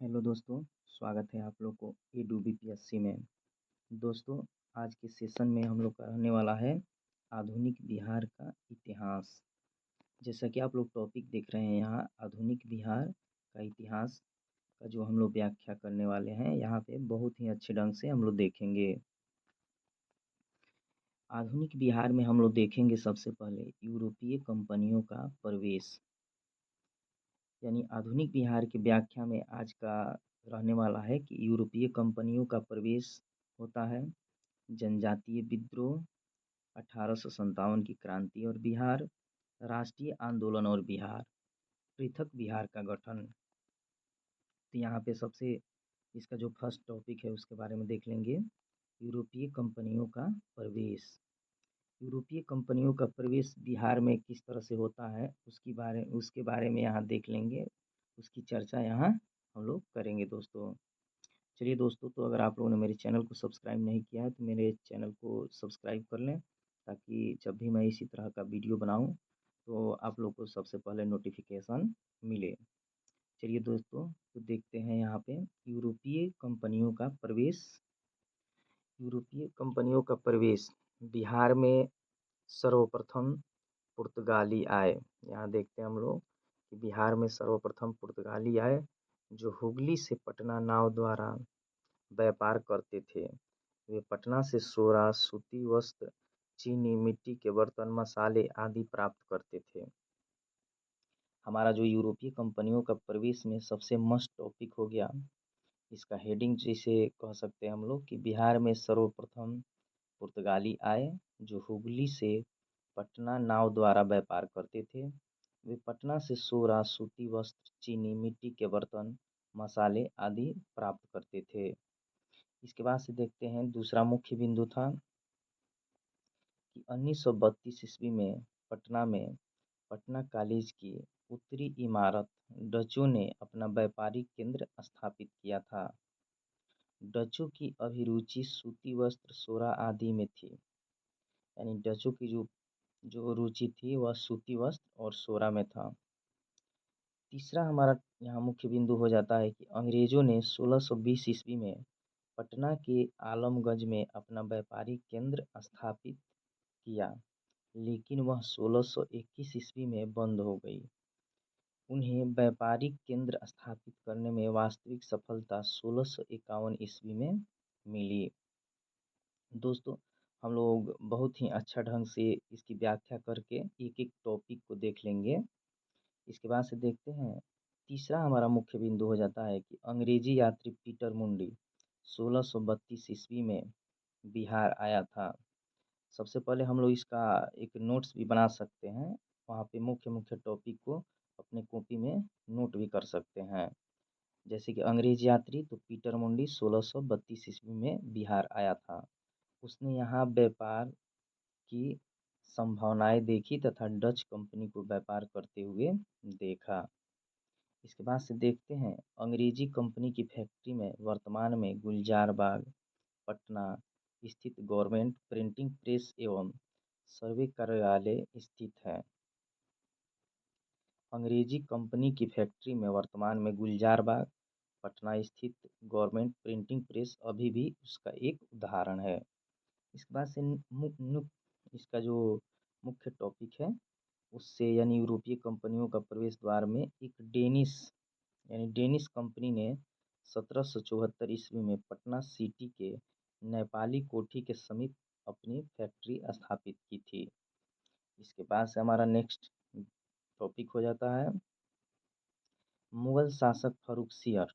Hello दोस्तों, स्वागत है आप लोग को EDU-BPSC में। दोस्तों, आज के सेशन में हम लोग का रहने वाला है आधुनिक बिहार का इतिहास। जैसा कि आप लोग टॉपिक देख रहे हैं यहाँ आधुनिक बिहार का इतिहास का जो हम लोग व्याख्या करने वाले हैं, यहाँ पे बहुत ही अच्छे ढंग से हम लोग देखेंगे। आधुनिक बिहार में हम लोग देखेंगे सबसे पहले यूरोपीय कंपनियों का प्रवेश। यानी आधुनिक बिहार की व्याख्या में आज का रहने वाला है कि यूरोपीय कंपनियों का प्रवेश होता है, जनजातीय विद्रोह, 1857 की क्रांति और बिहार, राष्ट्रीय आंदोलन और बिहार, पृथक बिहार का गठन। तो यहाँ पे सबसे इसका जो फर्स्ट टॉपिक है उसके बारे में देख लेंगे, यूरोपीय कंपनियों का प्रवेश। यूरोपीय कंपनियों का प्रवेश बिहार में किस तरह से होता है उसके बारे में यहाँ देख लेंगे, उसकी चर्चा यहाँ हम लोग करेंगे दोस्तों। चलिए दोस्तों, तो अगर आप लोगों ने मेरे चैनल को सब्सक्राइब नहीं किया है तो मेरे चैनल को सब्सक्राइब कर लें, ताकि जब भी मैं इसी तरह का वीडियो बनाऊं तो आप लोग को सबसे पहले नोटिफिकेशन मिले। चलिए दोस्तों, तो देखते हैं यहाँ पे यूरोपीय कंपनियों का प्रवेश। यूरोपीय कंपनियों का प्रवेश बिहार में सर्वप्रथम पुर्तगाली आए। यहाँ देखते हैं हम लोग कि बिहार में सर्वप्रथम पुर्तगाली आए, जो हुगली से पटना नाव द्वारा व्यापार करते थे। वे पटना से सोरा, सूती वस्त्र, चीनी, मिट्टी के बर्तन, मसाले आदि प्राप्त करते थे। हमारा जो यूरोपीय कंपनियों का प्रवेश में सबसे मस्ट टॉपिक हो गया, इसका हेडिंग जैसे कह सकते हैं हम लोग कि बिहार में सर्वप्रथम पुर्तगाली आए, जो हुगली से पटना नाव द्वारा व्यापार करते थे। वे पटना से सोरा, सूती वस्त्र, चीनी, मिट्टी के बर्तन, मसाले आदि प्राप्त करते थे। इसके बाद से देखते हैं दूसरा मुख्य बिंदु था कि 1932 ईस्वी में पटना में पटना कॉलेज की उत्तरी इमारत डचों ने अपना व्यापारिक केंद्र स्थापित किया था। डचों की अभिरुचि सूती वस्त्र, सोरा आदि में थी। यानी डचों की जो जो रुचि थी वह सूती वस्त्र और सोरा में था। तीसरा हमारा यहाँ मुख्य बिंदु हो जाता है कि अंग्रेजों ने 1620 ईस्वी में पटना के आलमगंज में अपना व्यापारिक केंद्र स्थापित किया, लेकिन वह 1621 ईस्वी में बंद हो गई। उन्हें व्यापारिक केंद्र स्थापित करने में वास्तविक सफलता 1651 ईस्वी में मिली। दोस्तों, हम लोग बहुत ही अच्छा ढंग से इसकी व्याख्या करके एक एक टॉपिक को देख लेंगे। इसके बाद से देखते हैं तीसरा हमारा मुख्य बिंदु हो जाता है कि अंग्रेजी यात्री पीटर मुंडी 1632 ईस्वी में बिहार आया था। सबसे पहले हम लोग इसका एक नोट्स भी बना सकते हैं, वहाँ पे मुख्य मुख्य टॉपिक को अपने कॉपी में नोट भी कर सकते हैं। जैसे कि अंग्रेज यात्री तो पीटर मुंडी 1632 ईस्वी में बिहार आया था। उसने यहाँ व्यापार की संभावनाएं देखी तथा डच कंपनी को व्यापार करते हुए देखा। इसके बाद से देखते हैं अंग्रेजी कंपनी की फैक्ट्री में वर्तमान में गुलजार बाग, पटना स्थित गवर्नमेंट प्रिंटिंग प्रेस एवं सर्वे कार्यालय स्थित है। अंग्रेजी कंपनी की फैक्ट्री में वर्तमान में गुलजार बाग, पटना स्थित गवर्नमेंट प्रिंटिंग प्रेस अभी भी उसका एक उदाहरण है। इसके बाद से इसका जो मुख्य टॉपिक है उससे यानी यूरोपीय कंपनियों का प्रवेश द्वार में एक डेनिश कंपनी ने 1774 ईस्वी में पटना सिटी के नेपाली कोठी के समीप अपनी फैक्ट्री स्थापित की थी। इसके बाद से हमारा नेक्स्ट टॉपिक हो जाता है मुगल शासक फर्रुखसियर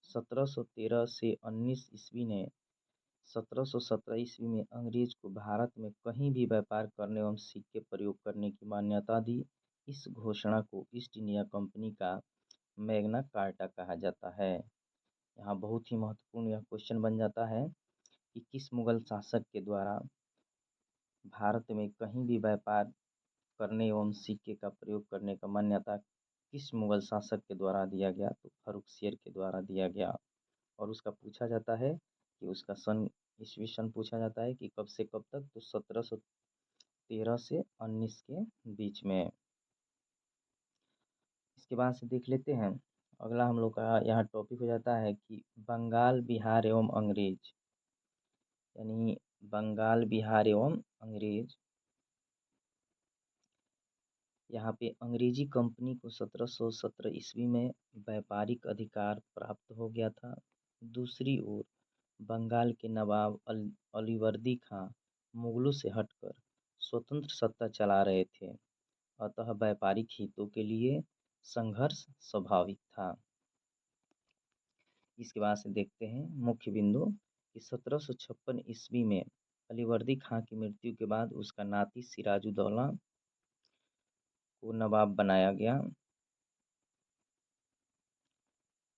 1713 से 19 ईस्वी ने 1717 ईस्वी में अंग्रेज को भारत में कहीं भी व्यापार करने एवं सिक्के प्रयोग करने की मान्यता दी। इस घोषणा को ईस्ट इंडिया कंपनी का मैग्ना कार्टा कहा जाता है। यहाँ बहुत ही महत्वपूर्ण यह क्वेश्चन बन जाता है कि किस मुगल शासक के द्वारा भारत में कहीं भी व्यापार करने एवं सिक्के का प्रयोग करने का मान्यता किस मुगल शासक के द्वारा दिया गया, तो फर्रुखसियर के द्वारा दिया गया। और उसका पूछा जाता है कि उसका सन ईस्वी सन पूछा जाता है कि कब से कब तक, तो 1713 से 19 के बीच में। इसके बाद से देख लेते हैं अगला हम लोग का यहाँ टॉपिक हो जाता है कि बंगाल, बिहार एवं अंग्रेज, यानी बंगाल, बिहार एवं अंग्रेज। यहाँ पे अंग्रेजी कंपनी को 1717 ईस्वी में व्यापारिक अधिकार प्राप्त हो गया था। दूसरी ओर बंगाल के नवाब अलीवर्दी खां मुगलों से हटकर स्वतंत्र सत्ता चला रहे थे, अतः व्यापारिक हितों के लिए संघर्ष स्वाभाविक था। इसके बाद से देखते हैं मुख्य बिंदु कि 1756 ईस्वी में अलीवर्दी खां की मृत्यु के बाद उसका नाती सिराजुद्दौला को नवाब बनाया गया।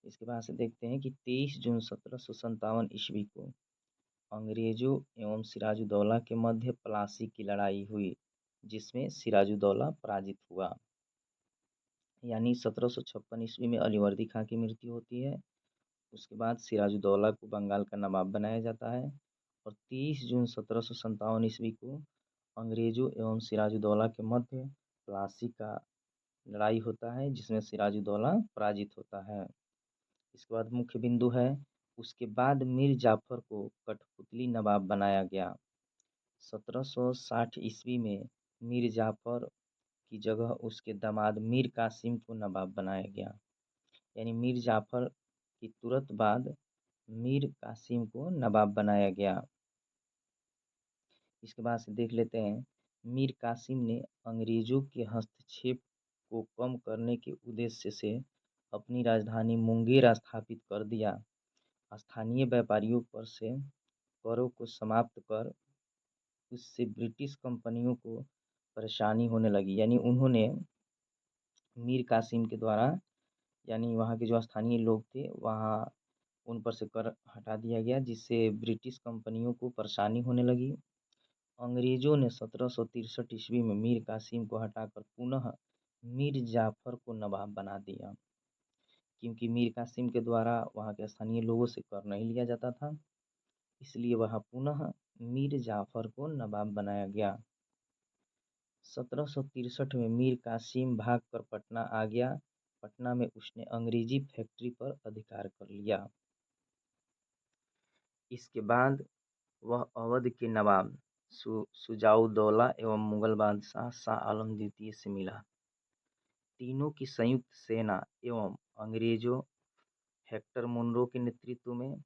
इसके बाद से देखते हैं कि 23 जून 1757 ईस्वी को अंग्रेजों एवं सिराजुद्दौला के मध्य प्लासी की लड़ाई हुई, जिसमें सिराजुद्दौला पराजित हुआ। यानी 1756 ईस्वी में अलीवर्दी खां की मृत्यु होती है, उसके बाद सिराजुद्दौला को बंगाल का नवाब बनाया जाता है और 30 जून 1757 ईस्वी को अंग्रेजों एवं सिराजुद्दौला के मध्य प्लासी का लड़ाई होता है, जिसमें सिराजुद्दौला पराजित होता है। इसके बाद मुख्य बिंदु है, उसके बाद मीर जाफर को कठपुतली नवाब बनाया गया। 1760 ईस्वी में मीर जाफर की जगह उसके दामाद मीर कासिम को नवाब बनाया गया। यानी मीर जाफर की तुरंत बाद मीर कासिम को नवाब बनाया गया। इसके बाद से देख लेते हैं, मीर कासिम ने अंग्रेजों के हस्तक्षेप को कम करने के उद्देश्य से अपनी राजधानी मुंगेर स्थापित कर दिया। स्थानीय व्यापारियों पर से करों को समाप्त कर उससे ब्रिटिश कंपनियों को परेशानी होने लगी। यानी उन्होंने मीर कासिम के द्वारा, यानी वहाँ के जो स्थानीय लोग थे वहाँ उन पर से कर हटा दिया गया, जिससे ब्रिटिश कंपनियों को परेशानी होने लगी। अंग्रेजों ने 1763 ईस्वी में मीर कासिम को हटाकर पुनः मीर जाफर को नवाब बना दिया, क्योंकि मीर कासिम के द्वारा वहाँ के स्थानीय लोगों से कर नहीं लिया जाता था, इसलिए वहाँ पुनः मीर जाफर को नवाब बनाया गया। 1763 में मीर कासिम भागकर पटना आ गया। पटना में उसने अंग्रेजी फैक्ट्री पर अधिकार कर लिया। इसके बाद वह अवध के नवाब शुजाउद्दौला एवं मुगल बादशाह शाह आलम द्वितीय से मिला। तीनों की संयुक्त सेना एवं अंग्रेजों हेक्टर मुनरो के नेतृत्व में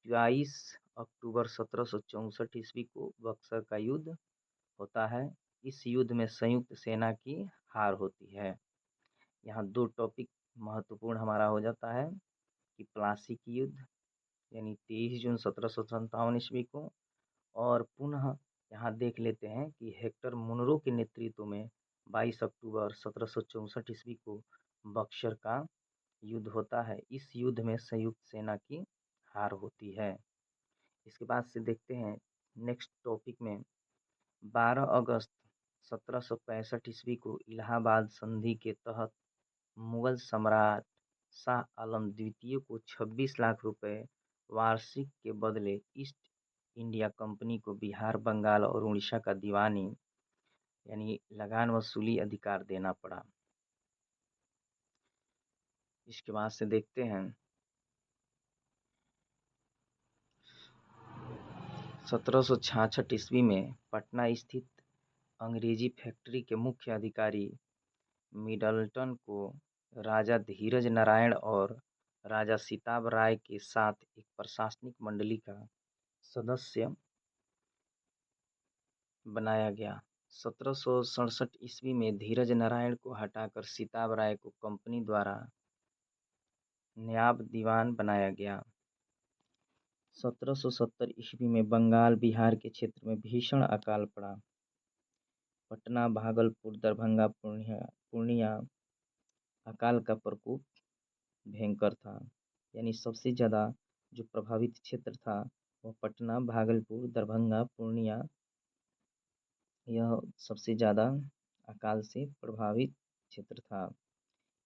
22 अक्टूबर 1764 ईस्वी को बक्सर का युद्ध होता है। इस युद्ध में संयुक्त सेना की हार होती है। यहाँ दो टॉपिक महत्वपूर्ण हमारा हो जाता है कि प्लासी की युद्ध यानी 23 जून 1757 ईस्वी को, और पुनः यहाँ देख लेते हैं कि हेक्टर मुनरो के नेतृत्व में 22 अक्टूबर 1764 ईस्वी को बक्सर का युद्ध होता है। इस युद्ध में संयुक्त सेना की हार होती है। इसके बाद से देखते हैं नेक्स्ट टॉपिक में 12 अगस्त 1765 ईस्वी को इलाहाबाद संधि के तहत मुगल सम्राट शाह आलम द्वितीय को 26 लाख रुपए वार्षिक के बदले ईस्ट इंडिया कंपनी को बिहार, बंगाल और उड़ीसा का दीवानी यानी लगान वसूली अधिकार देना पड़ा। इसके बाद से देखते हैं 1766 ईस्वी में पटना स्थित अंग्रेजी फैक्ट्री के मुख्य अधिकारी मिडलटन को राजा धीरज नारायण और राजा सिताब राय के साथ एक प्रशासनिक मंडली का सदस्य बनाया गया। 1767 ईस्वी में धीरज नारायण को हटाकर सिताब राय को कंपनी द्वारा नायब दीवान बनाया गया। 1770 ईस्वी में बंगाल, बिहार के क्षेत्र में भीषण अकाल पड़ा। पटना, भागलपुर, दरभंगा, पूर्णिया अकाल का प्रकोप भयंकर था। यानी सबसे ज़्यादा जो प्रभावित क्षेत्र था वह पटना, भागलपुर, दरभंगा, पूर्णिया, यह सबसे ज़्यादा अकाल से प्रभावित क्षेत्र था।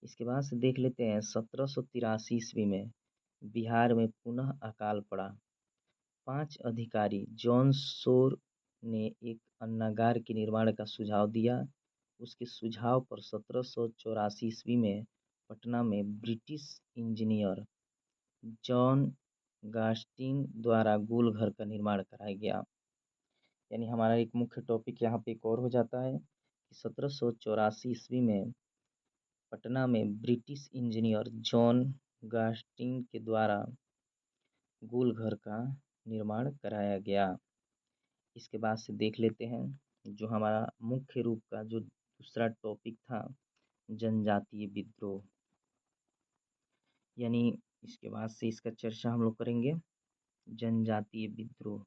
इसके बाद से देख लेते हैं 1783 ईस्वी में बिहार में पुनः अकाल पड़ा। 5 अधिकारी जॉन शोर ने एक अन्नागार के निर्माण का सुझाव दिया। उसके सुझाव पर 1784 ईस्वी में पटना में ब्रिटिश इंजीनियर जॉन गास्टिन द्वारा गोल घर का निर्माण कराया गया। यानी हमारा एक मुख्य टॉपिक यहाँ पे एक और हो जाता है कि 1784 ईस्वी में पटना में ब्रिटिश इंजीनियर जॉन गास्टिन के द्वारा गोल घर का निर्माण कराया गया। इसके बाद से देख लेते हैं जो हमारा मुख्य रूप का जो दूसरा टॉपिक था, जनजातीय विद्रोह। यानी इसके बाद से इसका चर्चा हम लोग करेंगे, जनजातीय विद्रोह।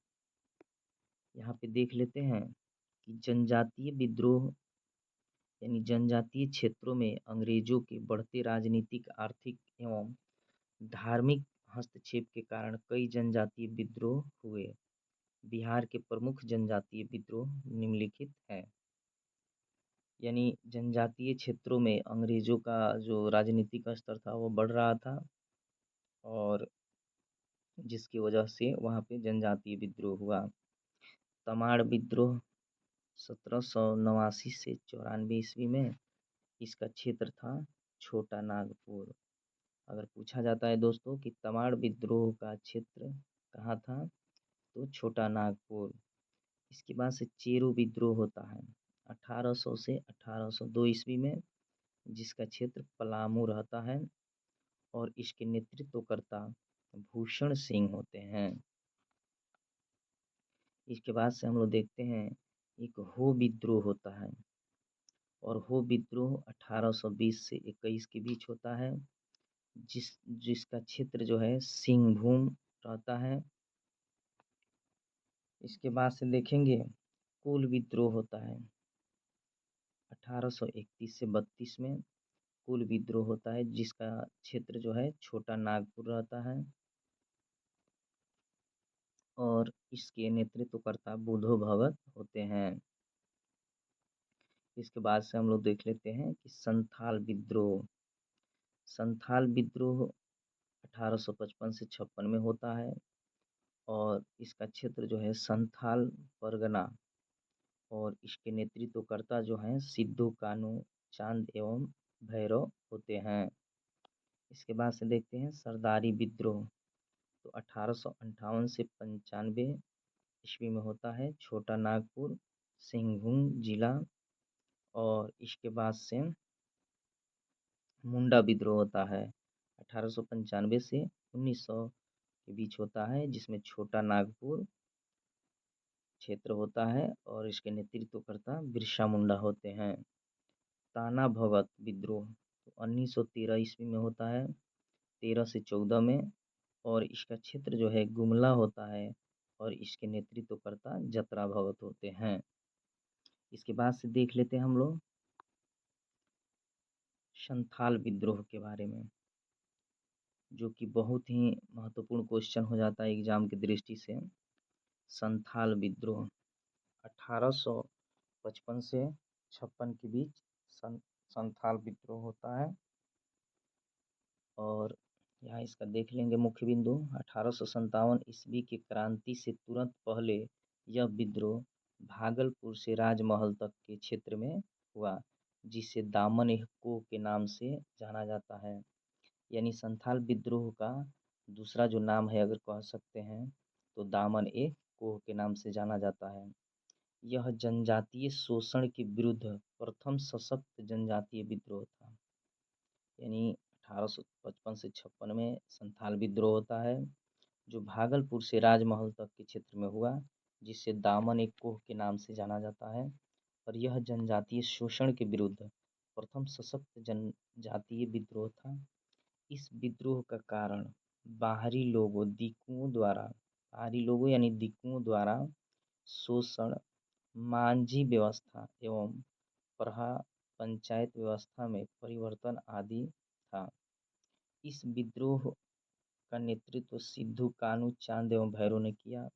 यहाँ पे देख लेते हैं कि जनजातीय विद्रोह यानी जनजातीय क्षेत्रों में अंग्रेजों के बढ़ते राजनीतिक, आर्थिक एवं धार्मिक हस्तक्षेप के कारण कई जनजातीय विद्रोह हुए। बिहार के प्रमुख जनजातीय विद्रोह निम्नलिखित हैं। यानी जनजातीय क्षेत्रों में अंग्रेजों का जो राजनीतिक स्तर था वो बढ़ रहा था और जिसकी वजह से वहाँ पे जनजातीय विद्रोह हुआ। तमाड़ विद्रोह 1789 से 94 ईस्वी में, इसका क्षेत्र था छोटा नागपुर। अगर पूछा जाता है दोस्तों कि तमाड़ विद्रोह का क्षेत्र कहाँ था, तो छोटा नागपुर। इसके बाद से चेरो विद्रोह होता है 1800 से 1802 ईस्वी में, जिसका क्षेत्र पलामू रहता है और इसके नेतृत्वकर्ता भूषण सिंह होते हैं। इसके बाद से हम लोग देखते हैं एक हो विद्रोह होता है और हो विद्रोह 1820 से 21 के बीच होता है, जिसका क्षेत्र जो है सिंहभूम रहता है। इसके बाद से देखेंगे कोल विद्रोह होता है 1831 से 32 में, कोल विद्रोह होता है जिसका क्षेत्र जो है छोटा नागपुर रहता है और इसके नेतृत्वकर्ता बुधो भगत होते हैं। इसके बाद से हम लोग देख लेते हैं कि संथाल विद्रोह। संथाल विद्रोह 1855 से 56 में होता है और इसका क्षेत्र जो है संथाल परगना और इसके नेतृत्वकर्ता जो हैं सिद्धू कानू चांद एवं भैरव होते हैं। इसके बाद से देखते हैं सरदारी विद्रोह, तो 1858 से 95 ईस्वी में होता है, छोटा नागपुर सिंहभूम जिला। और इसके बाद से मुंडा विद्रोह होता है 1895 से 1900 के बीच होता है, जिसमें छोटा नागपुर क्षेत्र होता है और इसके नेतृत्वकर्ता बिरसा मुंडा होते हैं। ताना भगत विद्रोह तो 1913 ईस्वी में होता है, 13 से 14 में, और इसका क्षेत्र जो है गुमला होता है और इसके नेतृत्वकर्ता जतरा भगत होते हैं। इसके बाद से देख लेते हैं हम लोग संथाल विद्रोह के बारे में, जो कि बहुत ही महत्वपूर्ण क्वेश्चन हो जाता है एग्जाम की दृष्टि से। संथाल विद्रोह 1855 से 56 के बीच संथाल विद्रोह होता है और यहाँ इसका देख लेंगे मुख्य बिंदु। 1857 ईस्वी की क्रांति से तुरंत पहले यह विद्रोह भागलपुर से राजमहल तक के क्षेत्र में हुआ, जिसे दामन ए कोह के नाम से जाना जाता है। यानी संथाल विद्रोह का दूसरा जो नाम है अगर कह सकते हैं तो दामन ए कोह के नाम से जाना जाता है। यह जनजातीय शोषण के विरुद्ध प्रथम सशक्त जनजातीय विद्रोह था। यानी 1855 से 56 में संथाल विद्रोह होता है जो भागलपुर से राजमहल तक के क्षेत्र में हुआ, जिसे दामन ए कोह के नाम से जाना जाता है और यह जनजातीय शोषण के विरुद्ध प्रथम सशक्त जनजातीय विद्रोह था। इस विद्रोह का कारण बाहरी लोगों यानी दिकुओं द्वारा शोषण, मांझी व्यवस्था एवं प्रहा पंचायत व्यवस्था में परिवर्तन आदि था। इस विद्रोह का नेतृत्व सिद्धू कानू चांद एवं भैरव ने किया।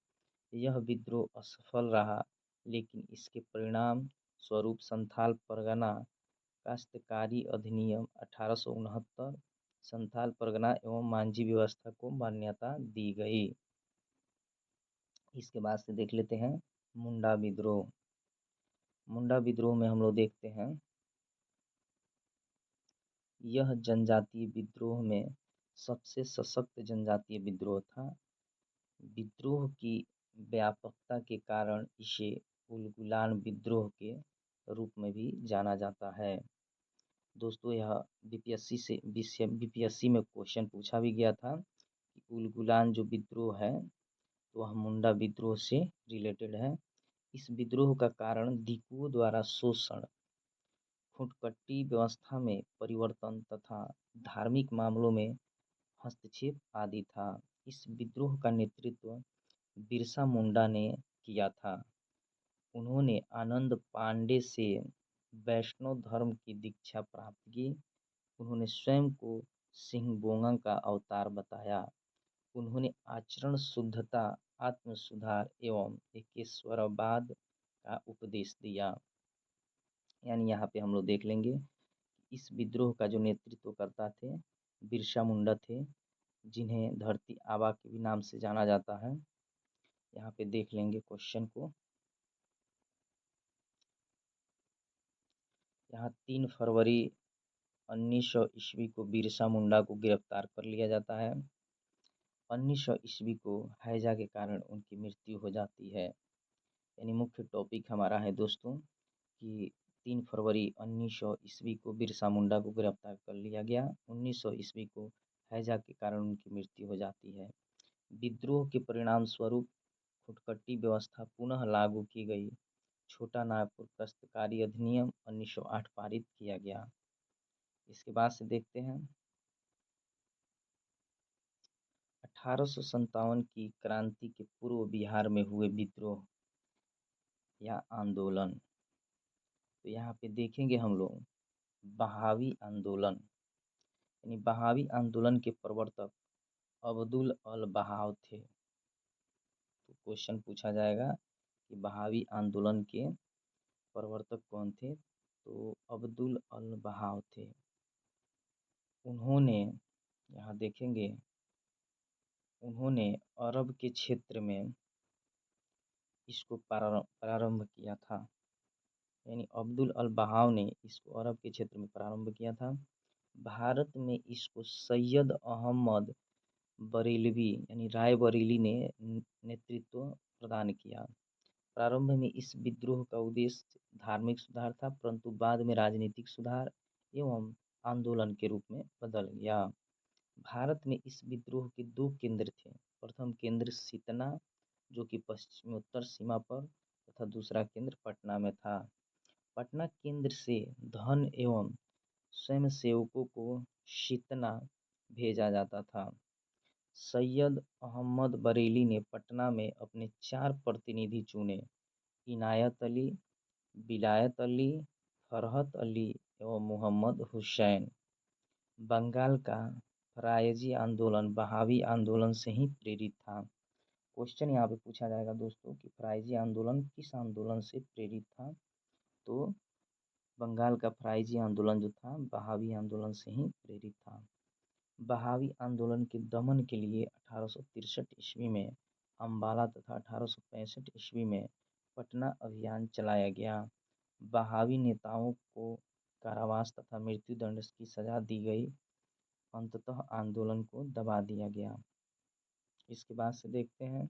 यह विद्रोह असफल रहा, लेकिन इसके परिणाम स्वरूप संथाल परगना काश्तकारी अधिनियम 1869 संथाल परगना एवं मांझी व्यवस्था को मान्यता दी गई। इसके बाद से देख लेते हैं मुंडा विद्रोह। मुंडा विद्रोह में हम लोग देखते हैं यह जनजातीय विद्रोह में सबसे सशक्त जनजातीय विद्रोह था। विद्रोह की व्यापकता के कारण इसे उलगुलान विद्रोह के रूप में भी जाना जाता है। दोस्तों, यह बीपीएससी में क्वेश्चन पूछा भी गया था कि उलगुलान जो विद्रोह है तो वह मुंडा विद्रोह से रिलेटेड है। इस विद्रोह का कारण दिकुओं द्वारा शोषण, खुटकटी व्यवस्था में परिवर्तन तथा धार्मिक मामलों में हस्तक्षेप आदि था। इस विद्रोह का नेतृत्व बिरसा मुंडा ने किया था। उन्होंने आनंद पांडे से वैष्णव धर्म की दीक्षा प्राप्त की। उन्होंने स्वयं को सिंहबोंगा का अवतार बताया। उन्होंने आचरण शुद्धता, आत्म सुधार एवं एकेश्वरवाद का उपदेश दिया। यानी यहाँ पे हम लोग देख लेंगे इस विद्रोह का जो नेतृत्व करता थे बिरसा मुंडा थे, जिन्हें धरती आबा के भी नाम से जाना जाता है। यहाँ पे देख लेंगे क्वेश्चन को। यहाँ 3 फरवरी 1900 ईस्वी को बिरसा मुंडा को गिरफ्तार कर लिया जाता है। 1900 ईस्वी को हैजा के कारण उनकी मृत्यु हो जाती है। यानी मुख्य टॉपिक हमारा है दोस्तों कि 3 फरवरी 1900 ईस्वी को बिरसा मुंडा को गिरफ्तार कर लिया गया। 1900 ईस्वी को हैजा के कारण उनकी मृत्यु हो जाती है। विद्रोह के परिणाम स्वरूप खुटकटी व्यवस्था पुनः लागू की गई। छोटा नागपुर काश्तकारी अधिनियम 1908 पारित किया गया। इसके बाद से देखते हैं 1857 की क्रांति के पूर्व बिहार में हुए विद्रोह या आंदोलन। तो यहाँ पे देखेंगे हम लोग बहावी आंदोलन। यानी बहावी आंदोलन के प्रवर्तक अब्दुल अल बहाव थे। तो क्वेश्चन पूछा जाएगा कि बहावी आंदोलन के प्रवर्तक कौन थे, तो अब्दुल अल बहाव थे। उन्होंने यहाँ देखेंगे उन्होंने अरब के क्षेत्र में इसको प्रारंभ किया था। यानी अब्दुल अल बहाव ने इसको अरब के क्षेत्र में प्रारंभ किया था। भारत में इसको सैयद अहमद बरेलवी यानी राय बरेली ने नेतृत्व प्रदान किया। प्रारंभ में इस विद्रोह का उद्देश्य धार्मिक सुधार था, परंतु बाद में राजनीतिक सुधार एवं आंदोलन के रूप में बदल गया। भारत में इस विद्रोह के 2 केंद्र थे। प्रथम केंद्र सितना, जो कि पश्चिमोत्तर सीमा पर, तथा दूसरा केंद्र पटना में था। पटना केंद्र से धन एवं स्वयंसेवकों को सितना भेजा जाता था। सैयद अहमद बरेली ने पटना में अपने 4 प्रतिनिधि चुने: इनायत अली, विलायत अली, फरहत अली एवं मोहम्मद हुसैन। बंगाल का फरायजी आंदोलन बहावी आंदोलन से ही प्रेरित था। क्वेश्चन यहाँ पे पूछा जाएगा दोस्तों कि फरायजी आंदोलन किस आंदोलन से प्रेरित था, तो बंगाल का फरायजी आंदोलन जो था बहावी आंदोलन से ही प्रेरित था। बहावी आंदोलन के दमन के लिए 1863 ईस्वी में अम्बाला तथा 1865 ईस्वी में पटना अभियान चलाया गया। बहावी नेताओं को कारावास तथा मृत्युदंड की सजा दी गई। अंततः आंदोलन को दबा दिया गया। इसके बाद से देखते हैं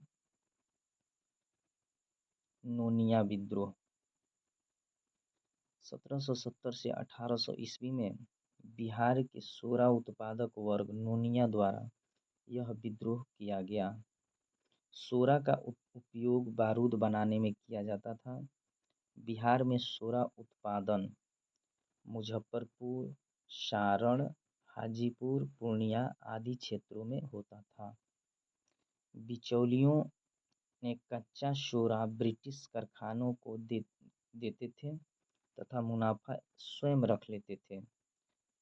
नोनिया विद्रोह। 1770 से 1800 ईस्वी में बिहार के सोरा उत्पादक वर्ग नोनिया द्वारा यह विद्रोह किया गया। सोरा का उपयोग बारूद बनाने में किया जाता था। बिहार में सोरा उत्पादन मुजफ्फरपुर, सारण, हाजीपुर, पूर्णिया आदि क्षेत्रों में होता था। बिचौलियों ने कच्चा सोरा ब्रिटिश कारखानों को देते थे तथा मुनाफा स्वयं रख लेते थे।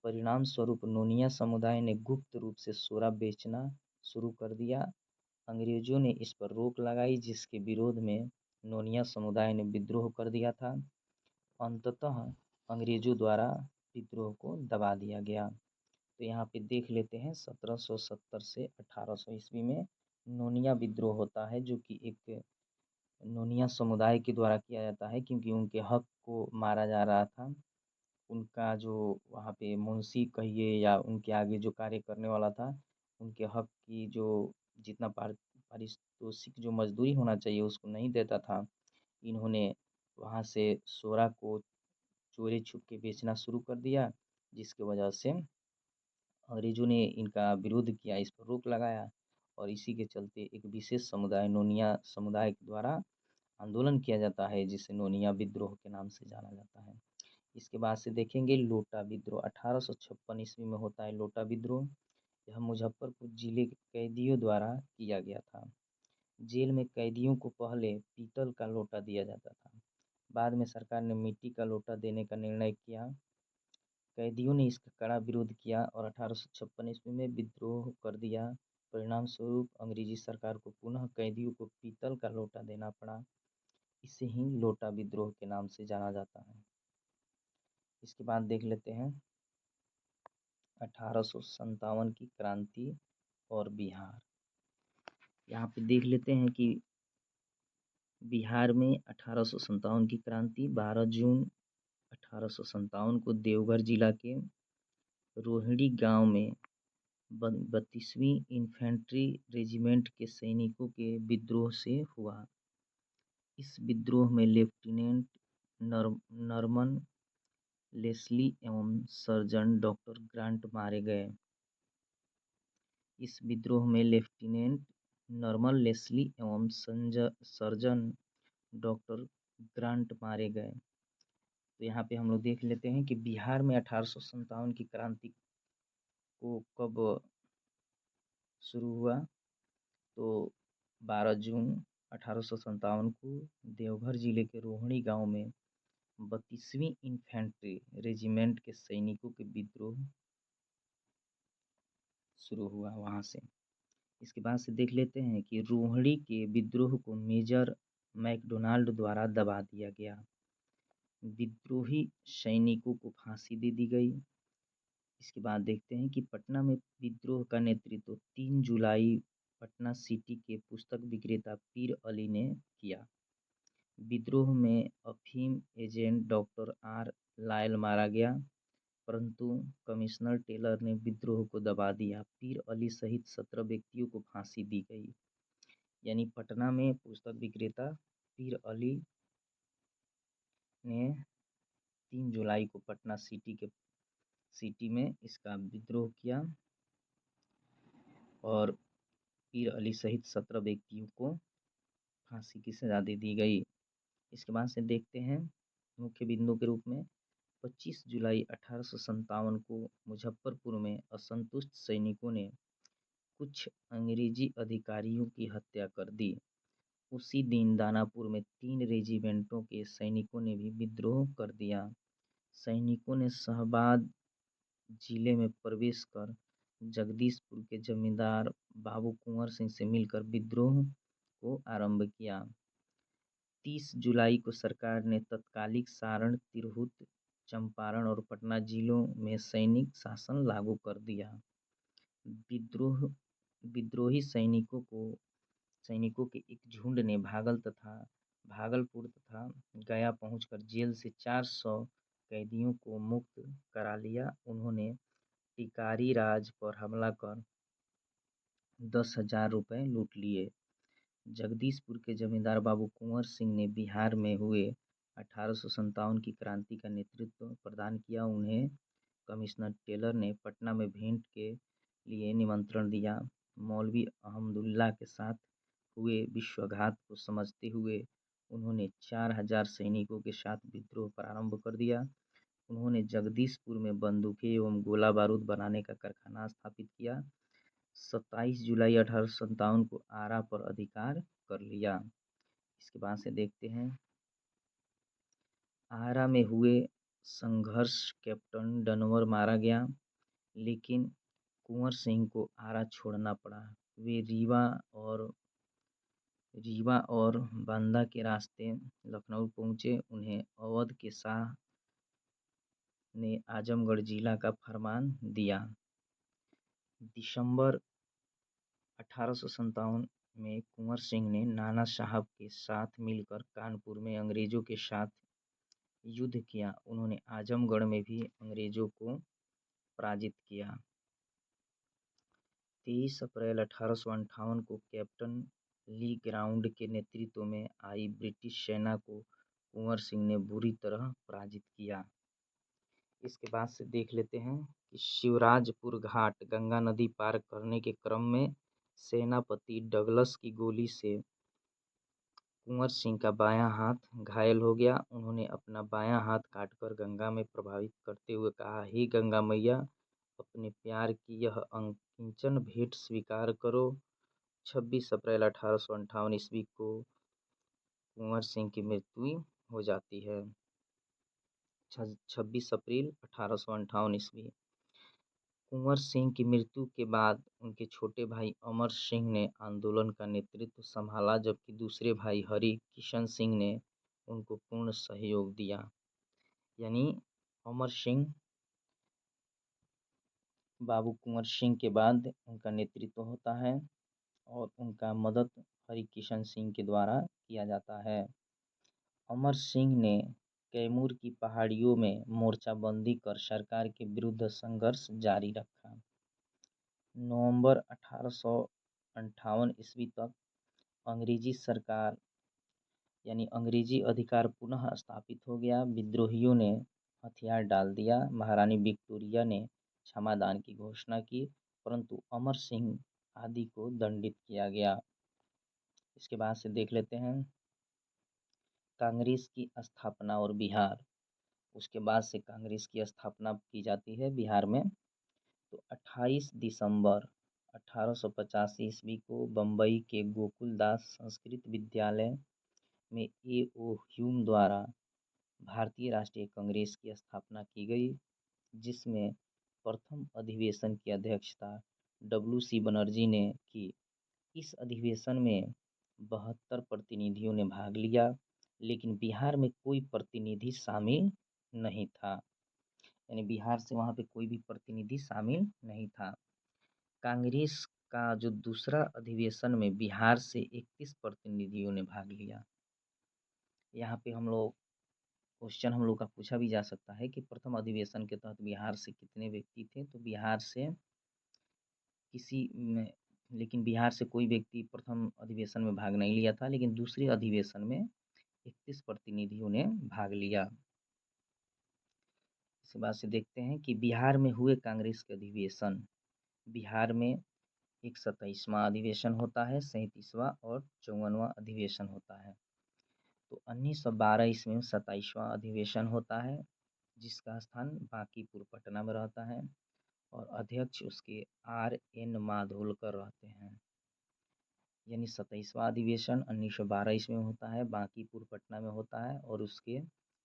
परिणाम स्वरूप नोनिया समुदाय ने गुप्त रूप से सोरा बेचना शुरू कर दिया। अंग्रेजों ने इस पर रोक लगाई, जिसके विरोध में नोनिया समुदाय ने विद्रोह कर दिया था। अंततः अंग्रेजों द्वारा विद्रोह को दबा दिया गया। तो यहाँ पे देख लेते हैं 1770 से 1800 ईस्वी में नोनिया विद्रोह होता है, जो कि एक नोनिया समुदाय के द्वारा किया जाता है, क्योंकि उनके हक को मारा जा रहा था। उनका जो वहाँ पे मुंशी कहिए या उनके आगे जो कार्य करने वाला था, उनके हक की जो जितना पारितोषिक जो मजदूरी होना चाहिए उसको नहीं देता था। इन्होंने वहाँ से सोरा को चोरी छुप के बेचना शुरू कर दिया, जिसकी वजह से अंग्रेज़ों ने इनका विरोध किया, इस पर रोक लगाया और इसी के चलते एक विशेष समुदाय नोनिया समुदाय के द्वारा आंदोलन किया जाता है, जिसे नोनिया विद्रोह के नाम से जाना जाता है। इसके बाद से देखेंगे लोटा विद्रोह 1856 ईस्वी में होता है लोटा विद्रोह। यह मुजफ्फरपुर जिले के कैदियों द्वारा किया गया था। जेल में कैदियों को पहले पीतल का लोटा दिया जाता था। बाद में सरकार ने मिट्टी का लोटा देने का निर्णय किया। कैदियों ने इसका कड़ा विरोध किया और 1856 ईस्वी में विद्रोह कर दिया। परिणाम स्वरूप अंग्रेजी सरकार को पुनः कैदियों को पीतल का लोटा देना पड़ा। इसे ही लोटा विद्रोह के नाम से जाना जाता है। इसके बाद देख लेते हैं 1857 की क्रांति और बिहार। यहाँ पे देख लेते हैं कि बिहार में 1857 की क्रांति 12 जून 1857 को देवघर जिला के रोहिणी गांव में 32वीं इन्फेंट्री रेजिमेंट के सैनिकों के विद्रोह से हुआ। इस विद्रोह में लेफ्टिनेंट नॉर्मन लेस्ली एवं सर्जन डॉक्टर ग्रांट मारे गए। इस विद्रोह में लेफ्टिनेंट नॉर्मन लेस्ली एवं सर्जन डॉक्टर ग्रांट मारे गए। तो यहाँ पे हम लोग देख लेते हैं कि बिहार में 1857 की क्रांति को कब शुरू हुआ, तो 12 जून 1857 को देवघर जिले के रोहिणी गांव में 32वीं इन्फेंट्री रेजिमेंट के सैनिकों के विद्रोह शुरू हुआ वहाँ से। इसके बाद से देख लेते हैं कि रोहिणी के विद्रोह को मेजर मैकडोनाल्ड द्वारा दबा दिया गया। विद्रोही सैनिकों को फांसी दे दी गई। इसके बाद देखते हैं कि पटना में विद्रोह का नेतृत्व 3 जुलाई पटना सिटी के पुस्तक विक्रेता पीर अली ने किया। विद्रोह में अफीम एजेंट डॉक्टर आर लायल मारा गया, परंतु कमिश्नर टेलर ने विद्रोह को दबा दिया। पीर अली सहित 17 व्यक्तियों को फांसी दी गई। यानी पटना में पुस्तक विक्रेता पीर अली ने 3 जुलाई को पटना सिटी में इसका विद्रोह किया और पीर अली सहित 17 व्यक्तियों को फांसी की सजा दे दी गई। इसके बाद से देखते हैं मुख्य बिंदु के रूप में 25 जुलाई 1857 को मुजफ्फरपुर में असंतुष्ट सैनिकों ने कुछ अंग्रेजी अधिकारियों की हत्या कर दी। उसी दिन दानापुर में 3 रेजिमेंटों के सैनिकों ने भी विद्रोह कर दिया। सैनिकों ने शाहाबाद जिले में प्रवेश कर जगदीशपुर के जमींदार बाबू कुंवर सिंह से मिलकर विद्रोह को आरंभ किया। 30 जुलाई को सरकार ने तत्कालिक सारण, तिरहुत, चंपारण और पटना जिलों में सैनिक शासन लागू कर दिया। विद्रोही सैनिकों के एक झुंड ने भागलपुर तथा गया पहुंचकर जेल से 400 कैदियों को मुक्त करा लिया। उन्होंने टिकारी राज पर हमला कर 10,000 रुपये लूट लिए। जगदीशपुर के जमींदार बाबू कुंवर सिंह ने बिहार में हुए 1857 की क्रांति का नेतृत्व प्रदान किया। उन्हें कमिश्नर टेलर ने पटना में भेंट के लिए निमंत्रण दिया। मौलवी अहमदुल्ला के साथ हुए विश्वासघात को समझते हुए उन्होंने 4,000 सैनिकों के साथ विद्रोह प्रारंभ कर दिया। उन्होंने जगदीशपुर में बंदूकें एवं गोला बारूद बनाने का कारखाना स्थापित किया। 27 जुलाई 1857 को आरा पर अधिकार कर लिया। इसके बाद से देखते हैं आरा में हुए संघर्ष कैप्टन डनवर मारा गया, लेकिन कुंवर सिंह को आरा छोड़ना पड़ा। वे रीवा और बांदा के रास्ते लखनऊ पहुंचे। उन्हें अवध के शाह ने आजमगढ़ जिला का फरमान दिया। दिसंबर 1857 में कुंवर सिंह ने नाना साहब के साथ मिलकर कानपुर में अंग्रेजों के साथ युद्ध किया। उन्होंने आजमगढ़ में भी अंग्रेजों को पराजित किया। 23 अप्रैल 1858 को कैप्टन ली ग्राउंड के नेतृत्व में आई ब्रिटिश सेना को कुंवर सिंह ने बुरी तरह पराजित किया। इसके बाद से देख लेते हैं कि शिवराजपुर घाट गंगा नदी पार करने के क्रम में सेनापति डगलस की गोली से कुंवर सिंह का बायां हाथ घायल हो गया। उन्होंने अपना बायां हाथ काटकर गंगा में प्रभावित करते हुए कहा, हे गंगा मैया, अपने प्यार की यह अकिंचन भेंट स्वीकार करो। 26 अप्रैल 1858 ईस्वी को कुंवर सिंह की मृत्यु हो जाती है। 26 अप्रैल 1858 ईस्वी। कुंवर सिंह की मृत्यु के बाद उनके छोटे भाई अमर सिंह ने आंदोलन का नेतृत्व संभाला, जबकि दूसरे भाई हरि किशन सिंह ने उनको पूर्ण सहयोग दिया। यानी अमर सिंह बाबू कुंवर सिंह के बाद उनका नेतृत्व होता है और उनका मदद हरि किशन सिंह के द्वारा किया जाता है। अमर सिंह ने कैमूर की पहाड़ियों में मोर्चाबंदी कर सरकार के विरुद्ध संघर्ष जारी रखा। नवंबर 1858 ईस्वी तक अंग्रेजी सरकार यानी अंग्रेजी अधिकार पुनः स्थापित हो गया। विद्रोहियों ने हथियार डाल दिया। महारानी विक्टोरिया ने क्षमादान की घोषणा की, परंतु अमर सिंह आदि को दंडित किया गया। इसके बाद से देख लेते हैं कांग्रेस की स्थापना और बिहार। उसके बाद से कांग्रेस की स्थापना की जाती है बिहार में। तो 28 दिसंबर 1885 ईस्वी को बम्बई के गोकुलदास संस्कृत विद्यालय में ए.ओ. ह्यूम द्वारा भारतीय राष्ट्रीय कांग्रेस की स्थापना की गई, जिसमें प्रथम अधिवेशन की अध्यक्षता डब्ल्यू.सी. बनर्जी ने की। इस अधिवेशन में 72 प्रतिनिधियों ने भाग लिया, लेकिन बिहार में कोई प्रतिनिधि शामिल नहीं था। यानी बिहार से वहाँ पे कोई भी प्रतिनिधि शामिल नहीं था। कांग्रेस का जो दूसरा अधिवेशन में बिहार से 31 प्रतिनिधियों ने भाग लिया। यहाँ पे क्वेश्चन हम लोग का पूछा भी जा सकता है कि प्रथम अधिवेशन के तहत बिहार से कितने व्यक्ति थे। तो बिहार से लेकिन बिहार से कोई व्यक्ति प्रथम अधिवेशन में भाग नहीं लिया था, लेकिन दूसरे अधिवेशन में 31 प्रतिनिधियों ने भाग लिया। इसके बाद से देखते हैं कि बिहार में हुए कांग्रेस के अधिवेशन। बिहार में एक 27वां अधिवेशन होता है, 37वां और 54वां अधिवेशन होता है। तो 1912 ईस्वी में 27वां अधिवेशन होता है, जिसका स्थान बांकीपुर पटना में रहता है और अध्यक्ष उसके R.N. माधोलकर रहते हैं। यानी 27वां अधिवेशन 1912 ईस्वी में होता है, बांकीपुर पटना में होता है और उसके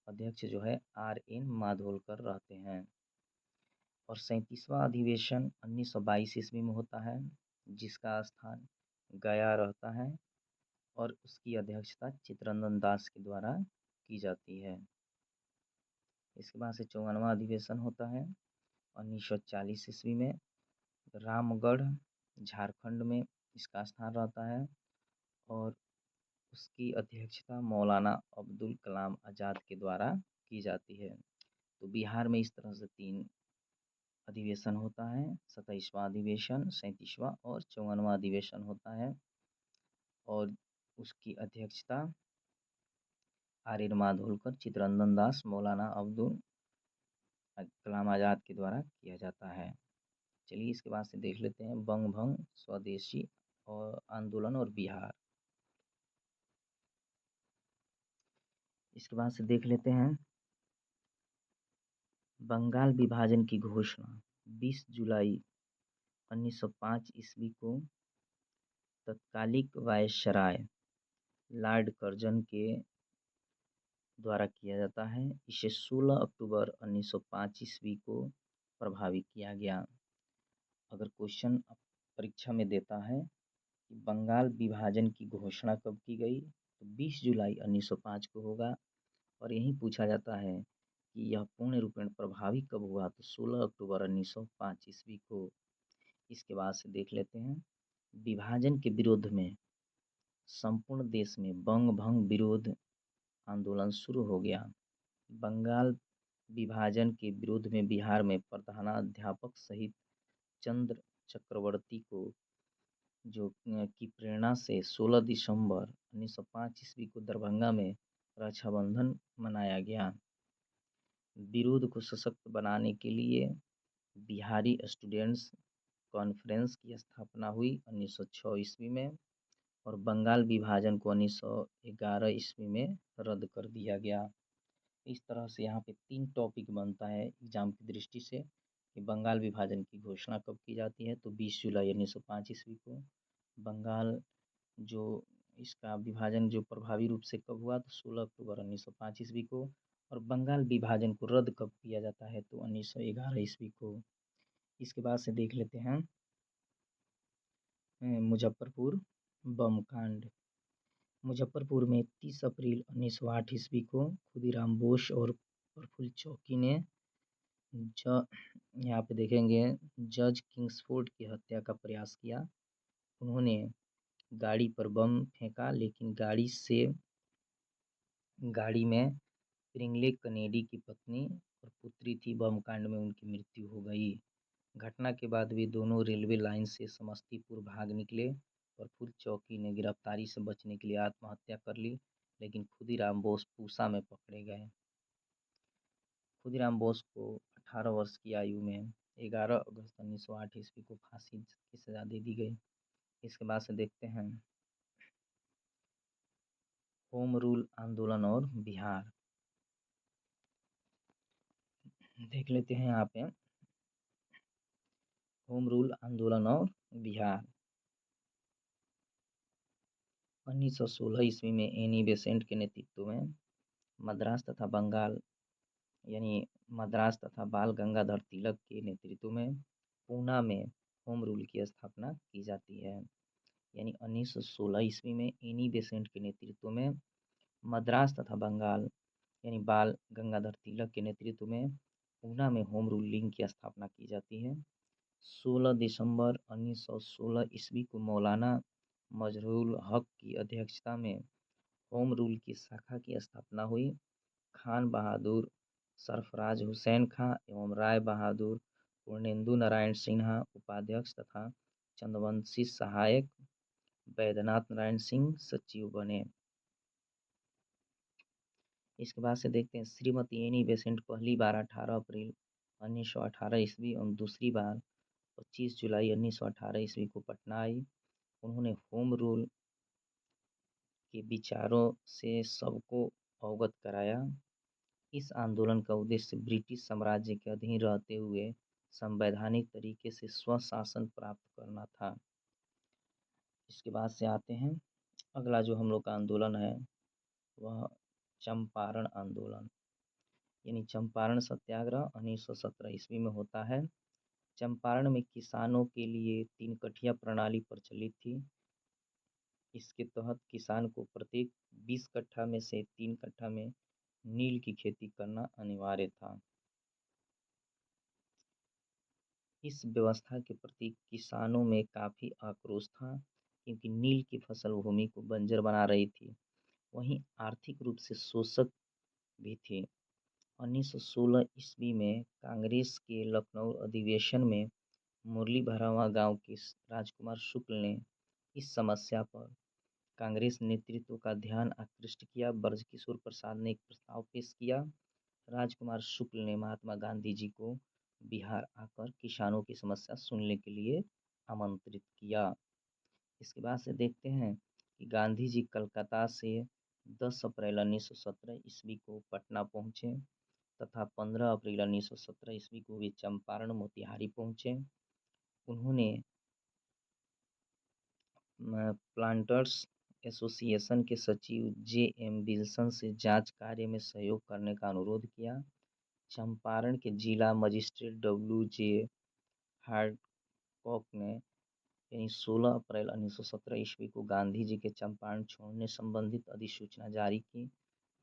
अध्यक्ष जो है R.N. माधोलकर रहते हैं। और 37वां अधिवेशन 1922 ईस्वी में होता है, जिसका स्थान गया रहता है और उसकी अध्यक्षता चित्तरंजन दास के द्वारा की जाती है। इसके बाद से 54वां अधिवेशन होता है 1940 ईस्वी में, रामगढ़ झारखंड में इसका स्थान रहता है और उसकी अध्यक्षता मौलाना अब्दुल कलाम आज़ाद के द्वारा की जाती है। तो बिहार में इस तरह से 3 अधिवेशन होता है, 27वां अधिवेशन, 37वां और 54वां अधिवेशन होता है और उसकी अध्यक्षता R.N. माधोलकर, चित्तरंजन दास, मौलाना अब्दुल कलाम आज़ाद के द्वारा किया जाता है। चलिए इसके बाद से देख लेते हैं बंग भंग स्वदेशी और आंदोलन और बिहार। इसके बाद से देख लेते हैं बंगाल विभाजन की घोषणा 20 जुलाई 1905 ईस्वी को तत्कालिक वायसराय लॉर्ड कर्जन के द्वारा किया जाता है। इसे 16 अक्टूबर 1905 ईस्वी को प्रभावी किया गया। अगर क्वेश्चन परीक्षा में देता है कि बंगाल विभाजन की घोषणा कब की गई, तो 20 जुलाई 1905 को होगा और यही पूछा जाता है कि यह पूर्ण रूपेण प्रभावी कब हुआ, तो 16 अक्टूबर 1905 ईस्वी को। इसके बाद से देख लेते हैं विभाजन के विरोध में संपूर्ण देश में बंग भंग विरोध आंदोलन शुरू हो गया। बंगाल विभाजन के विरोध में बिहार में प्रधानाध्यापक सहित चंद्र चक्रवर्ती को की प्रेरणा से 16 दिसंबर 1905 ईस्वी को दरभंगा में रक्षाबंधन मनाया गया। विरोध को सशक्त बनाने के लिए बिहारी स्टूडेंट्स कॉन्फ्रेंस की स्थापना हुई 1906 ईस्वी में और बंगाल विभाजन को 1911 ईस्वी में रद्द कर दिया गया। इस तरह से यहाँ पे 3 टॉपिक बनता है एग्जाम की दृष्टि से कि बंगाल विभाजन की घोषणा कब की जाती है, तो 20 जुलाई 1905 ईस्वी को। बंगाल जो इसका विभाजन जो प्रभावी रूप से कब हुआ, तो 16 अक्टूबर 1905 ईस्वी को। और बंगाल विभाजन को रद्द कब किया जाता है, तो 1911 ईस्वी को। इसके बाद से देख लेते हैं मुजफ्फरपुर बम कांड। मुजफ्फरपुर में 30 अप्रैल 1908 ईस्वी को खुदीराम बोस और प्रफुल्ल चौकी ने यहाँ पे देखेंगे जज किंग्सफोर्ड की हत्या का प्रयास किया। उन्होंने गाड़ी पर बम फेंका, लेकिन गाड़ी में प्रिंगले कनेडी की पत्नी और पुत्री थी। बम कांड में उनकी मृत्यु हो गई। घटना के बाद वे दोनों रेलवे लाइन से समस्तीपुर भाग निकले। प्रफुल्ल चौकी ने गिरफ्तारी से बचने के लिए आत्महत्या कर ली, लेकिन खुदीराम बोस पूसा में पकड़े गए। खुदीराम बोस को 18 वर्ष की आयु में 11 अगस्त 1908 ईस्वी को फांसी की सजा दे दी गई। इसके बाद से देखते हैं होम रूल आंदोलन और बिहार। देख लेते हैं यहाँ पे होम रूल आंदोलन और बिहार। 1916 ईस्वी में एनी बेसेंट के नेतृत्व में मद्रास तथा बाल गंगाधर तिलक के नेतृत्व में पूना में होम रूल की स्थापना की जाती है। यानी 1916 ईस्वी में एनी बेसेंट के नेतृत्व में मद्रास तथा बाल गंगाधर तिलक के नेतृत्व में पूना में होम रूलिंग की स्थापना की जाती है। 16 दिसंबर 1916 ईस्वी को मौलाना मजहरूल हक की अध्यक्षता में होम रूल की शाखा की स्थापना हुई। खान बहादुर, सरफराज हुसैन खां एवं राय बहादुर, पूर्णेंदु नारायण सिन्हा उपाध्यक्ष तथा चंद्रवंशी सहायक, वैद्यनाथ नारायण सिंह सचिव बने। इसके बाद से देखते हैं श्रीमती एनी बेसेंट पहली बार 18 अप्रैल 1918 ईस्वी और दूसरी बार 25 जुलाई 1918 ईस्वी को पटना आई। उन्होंने होम रूल के विचारों से सबको अवगत कराया। इस आंदोलन का उद्देश्य ब्रिटिश साम्राज्य के अधीन रहते हुए संवैधानिक तरीके से स्वशासन प्राप्त करना था। इसके बाद से आते हैं अगला जो हम लोग का आंदोलन है वह चंपारण आंदोलन, यानी चंपारण सत्याग्रह 1917 ईस्वी में होता है। चंपारण में किसानों के लिए 3 कठिया प्रणाली प्रचलित थी। इसके तहत किसान को प्रत्येक 20 कट्ठा में से 3 कट्ठा में नील की खेती करना अनिवार्य था। इस व्यवस्था के प्रति किसानों में काफी आक्रोश था, क्योंकि नील की फसल भूमि को बंजर बना रही थी। वहीं आर्थिक रूप से शोषक भी थी। 1916 ईस्वी में कांग्रेस के लखनऊ अधिवेशन में मुरली भरावा गांव के राजकुमार शुक्ल ने इस समस्या पर कांग्रेस नेतृत्व का ध्यान आकृष्ट किया। ब्रजकिशोर प्रसाद ने एक प्रस्ताव पेश किया। राजकुमार शुक्ल ने महात्मा गांधी जी को बिहार आकर किसानों की समस्या सुनने के लिए आमंत्रित किया। इसके बाद से देखते हैं कि गांधी जी कलकत्ता से 10 अप्रैल 1917 ईस्वी को पटना पहुंचे तथा 15 अप्रैल 1917 ईस्वी को वे चंपारण मोतिहारी पहुंचे। उन्होंने प्लांटर्स एसोसिएशन के सचिव जे.एम. विल्सन से जांच कार्य में सहयोग करने का अनुरोध किया। चंपारण के जिला मजिस्ट्रेट डब्ल्यू.जे. हार्डकॉक ने यानी 16 अप्रैल 1917 ईस्वी को गांधी जी के चंपारण छोड़ने संबंधित अधिसूचना जारी की।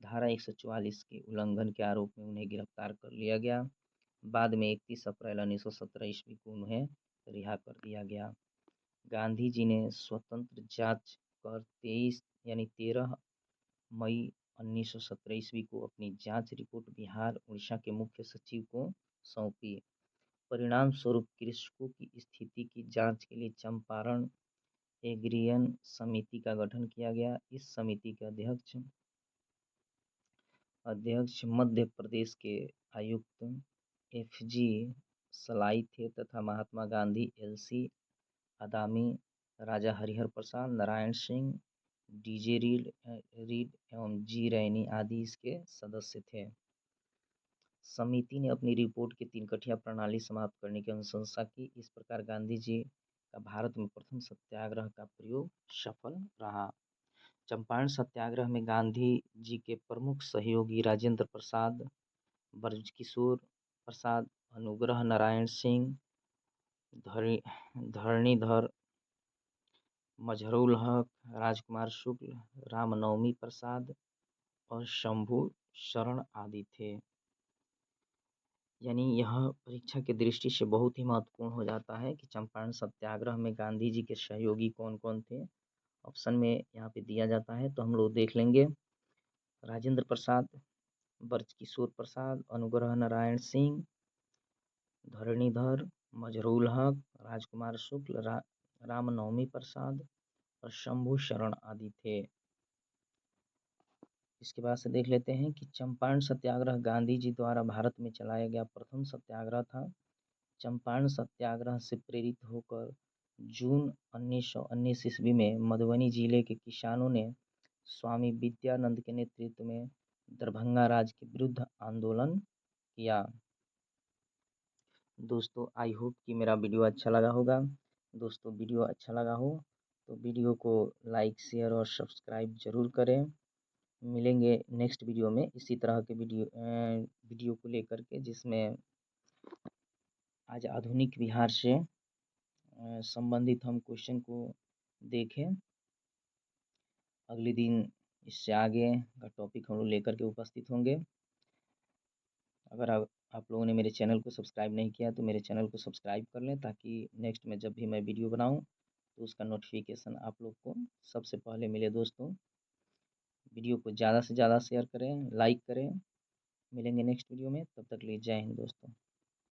धारा 144 के उल्लंघन के आरोप में उन्हें गिरफ्तार कर लिया गया। बाद में 31 अप्रैल 1917 ईस्वी को उन्हें रिहा कर दिया गया। गांधी जी ने स्वतंत्र जांच कर 13 मई 1917 ईस्वी को अपनी जांच रिपोर्ट बिहार उड़ीसा के मुख्य सचिव को सौंपी। परिणाम स्वरूप कृषकों की स्थिति की जांच के लिए चंपारण एग्रियन समिति का गठन किया गया। इस समिति के अध्यक्ष अध्यक्ष मध्य प्रदेश के आयुक्त एफ.जी. सलाई थे तथा महात्मा गांधी, एल.सी. अदामी, राजा हरिहर प्रसाद, नारायण सिंह, डी.जे. रीड एवं जी. रैनी आदि इसके सदस्य थे। समिति ने अपनी रिपोर्ट की 3 कठिया प्रणाली समाप्त करने की अनुशंसा की। इस प्रकार गांधी जी का भारत में प्रथम सत्याग्रह का प्रयोग सफल रहा। चंपारण सत्याग्रह में गांधी जी के प्रमुख सहयोगी राजेंद्र प्रसाद, ब्रजकिशोर प्रसाद, अनुग्रह नारायण सिंह, धरणीधर मजहरूल हक, राजकुमार शुक्ल, रामनवमी प्रसाद और शंभू शरण आदि थे। यानी यह परीक्षा की दृष्टि से बहुत ही महत्वपूर्ण हो जाता है कि चंपारण सत्याग्रह में गांधी जी के सहयोगी कौन कौन थे। ऑप्शन में यहाँ पे दिया जाता है तो हम लोग देख लेंगे। राजेंद्र प्रसाद, ब्रजकिशोर प्रसाद, अनुग्रह नारायण सिंह, धरणीधर मजहरूल हक, राजकुमार शुक्ल, रामनवमी प्रसाद और शंभू शरण आदि थे। इसके बाद से देख लेते हैं कि चंपारण सत्याग्रह गांधी जी द्वारा भारत में चलाया गया प्रथम सत्याग्रह था। चंपारण सत्याग्रह से प्रेरित होकर जून 1919 ईस्वी में मधुबनी जिले के किसानों ने स्वामी विद्यानंद के नेतृत्व में दरभंगा राज के विरुद्ध आंदोलन किया। दोस्तों आई होप कि मेरा वीडियो अच्छा लगा होगा। दोस्तों वीडियो अच्छा लगा हो तो वीडियो को लाइक, शेयर और सब्सक्राइब जरूर करें। मिलेंगे नेक्स्ट वीडियो में इसी तरह के वीडियो को लेकर के, जिसमें आज आधुनिक बिहार से संबंधित हम क्वेश्चन को देखें। अगले दिन इससे आगे का टॉपिक हम लोग लेकर के उपस्थित होंगे। अगर आप लोगों ने मेरे चैनल को सब्सक्राइब नहीं किया तो मेरे चैनल को सब्सक्राइब कर लें, ताकि नेक्स्ट में जब भी मैं वीडियो बनाऊं तो उसका नोटिफिकेशन आप लोग को सबसे पहले मिले। दोस्तों वीडियो को ज़्यादा से ज़्यादा शेयर करें, लाइक करें। मिलेंगे नेक्स्ट वीडियो में, तब तक के लिए जय हिंद दोस्तों।